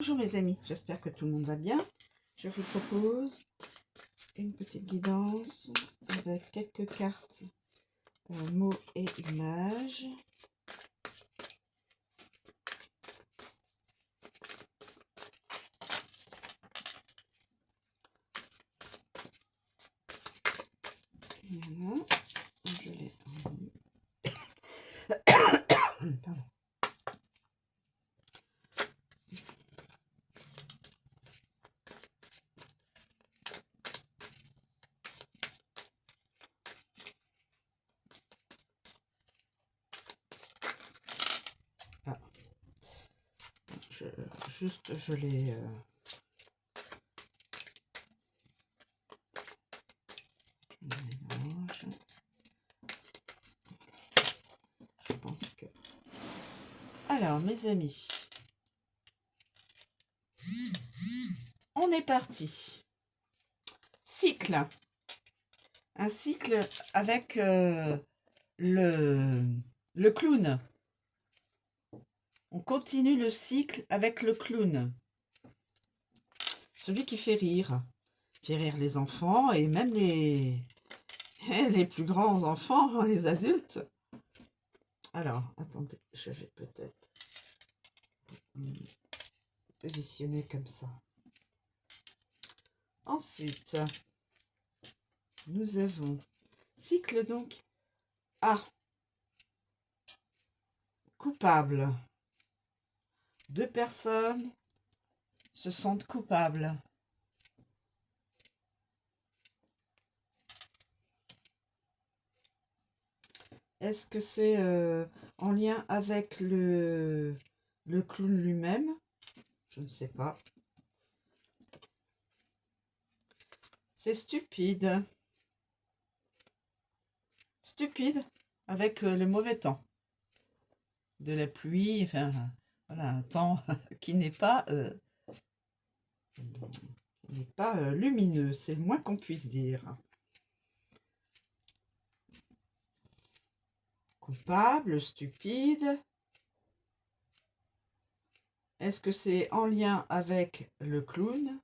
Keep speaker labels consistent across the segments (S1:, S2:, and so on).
S1: Bonjour mes amis, j'espère que tout le monde va bien. Je vous propose une petite guidance avec quelques cartes, mots et images. Voilà, je les... Pardon. Ah. Je les... mélange. Je pense que... Alors mes amis, on est parti. Cycle. Un cycle avec le clown. On continue le cycle avec le clown. Celui qui fait rire les enfants et même les plus grands enfants, les adultes. Alors, attendez, je vais peut-être positionner comme ça. Ensuite, nous avons cycle donc A. Coupable. Deux personnes se sentent coupables. Est-ce que c'est en lien avec le clown lui-même? Je ne sais pas. C'est stupide. Stupide avec le mauvais temps. De la pluie, enfin, voilà, un temps qui n'est pas, lumineux, c'est le moins qu'on puisse dire. Coupable, stupide. Est-ce que c'est en lien avec le clown?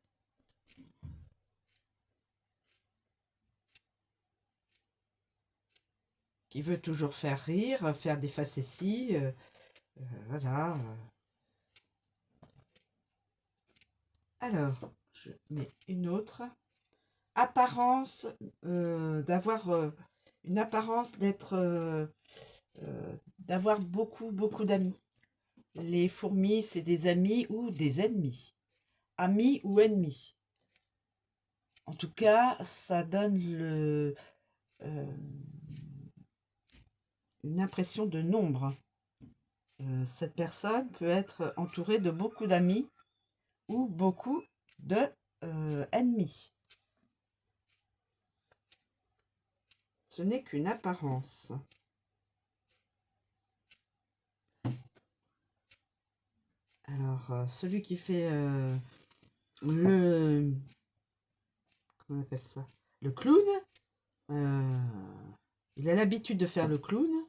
S1: Qui veut toujours faire rire, faire des facéties, voilà. Alors, je mets une autre. Apparence, d'avoir une apparence d'être, d'avoir beaucoup d'amis. Les fourmis, c'est des amis ou des ennemis. Amis ou ennemis. En tout cas, ça donne une impression de nombre. Cette personne peut être entourée de beaucoup d'amis ou beaucoup de ennemis. Ce n'est qu'une apparence. Alors, celui qui fait comment on appelle ça? Le clown. Il a l'habitude de faire le clown.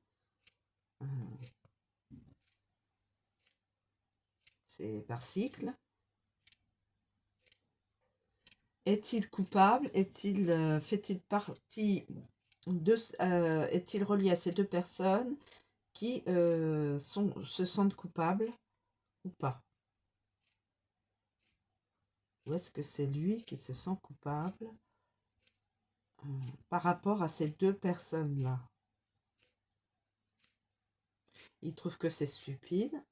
S1: C'est par cycle. Est-il coupable? Fait-il partie de... est-il relié à ces deux personnes qui se sentent coupables ou pas? Ou est-ce que c'est lui qui se sent coupable par rapport à ces deux personnes-là? Il trouve que c'est stupide.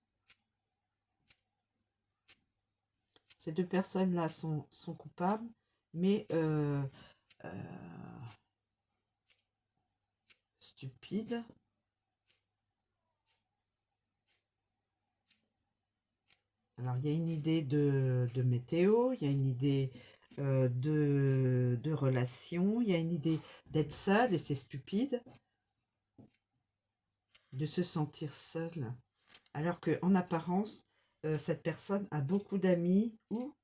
S1: Ces deux personnes-là sont coupables, mais stupides. Alors, il y a une idée de météo, il y a une idée de relation, il y a une idée d'être seul et c'est stupide. De se sentir seul. Alors qu'en apparence, cette personne a beaucoup d'amis ou,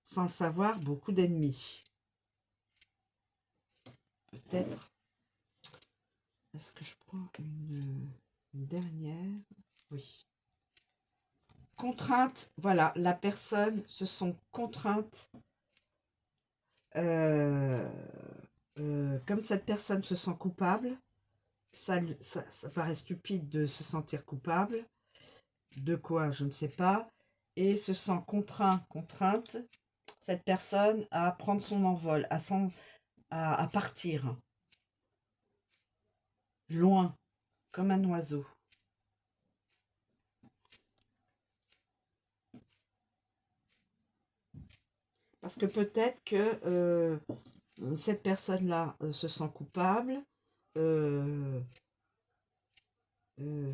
S1: sans le savoir, beaucoup d'ennemis. Peut-être. Est-ce que je prends une dernière? Oui. contrainte, voilà, la personne se sent contrainte. euh, Comme cette personne se sent coupable, ça paraît stupide de se sentir coupable. De quoi, je ne sais pas. Et se sent contrainte, cette personne, à prendre son envol, à partir loin, comme un oiseau. Parce que peut-être que cette personne-là se sent coupable, euh,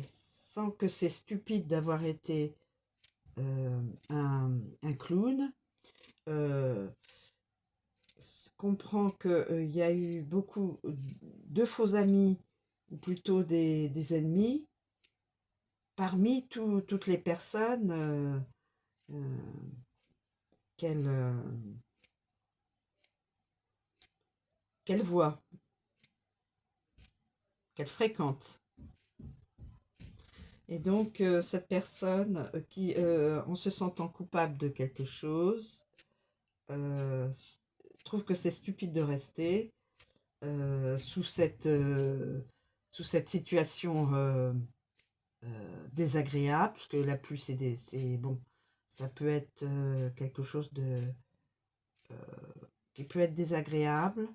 S1: sent que c'est stupide d'avoir été un clown, euh, comprend qu'il y a eu beaucoup de faux amis, ou plutôt des ennemis, parmi toutes les personnes euh, qu'elle qu'elle voit, qu'elle fréquente. Et donc, cette personne qui, en se sentant coupable de quelque chose, trouve que c'est stupide de rester sous cette situation désagréable, parce que la pluie, c'est bon, ça peut être quelque chose qui peut être désagréable.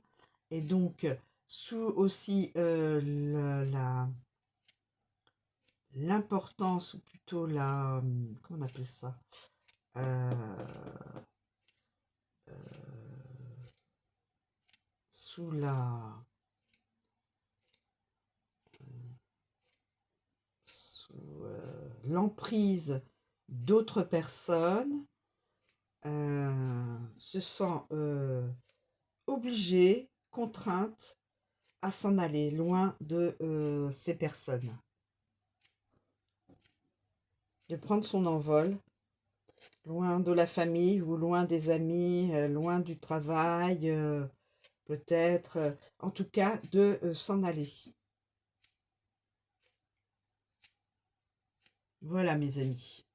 S1: Et donc, sous aussi l'importance, ou plutôt comment on appelle ça, euh, sous l'emprise d'autres personnes, se sent obligée, contrainte à s'en aller loin de ces personnes, de prendre son envol, loin de la famille ou loin des amis, loin du travail, peut-être, en tout cas de s'en aller. Voilà mes amis.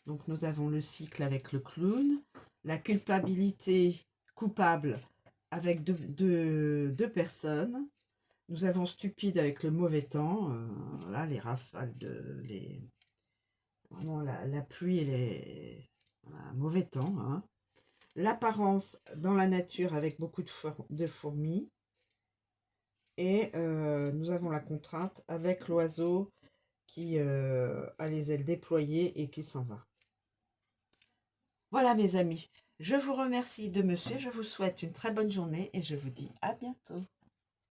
S1: Donc nous avons le cycle avec le clown, la culpabilité coupable avec deux personnes. Nous avons stupide avec le mauvais temps, là, les rafales, vraiment la pluie et un mauvais temps. Hein. L'apparence dans la nature avec beaucoup de fourmis. Et nous avons la contrainte avec l'oiseau qui a les ailes déployées et qui s'en va. Voilà mes amis, je vous remercie de me suivre, je vous souhaite une très bonne journée et je vous dis à bientôt.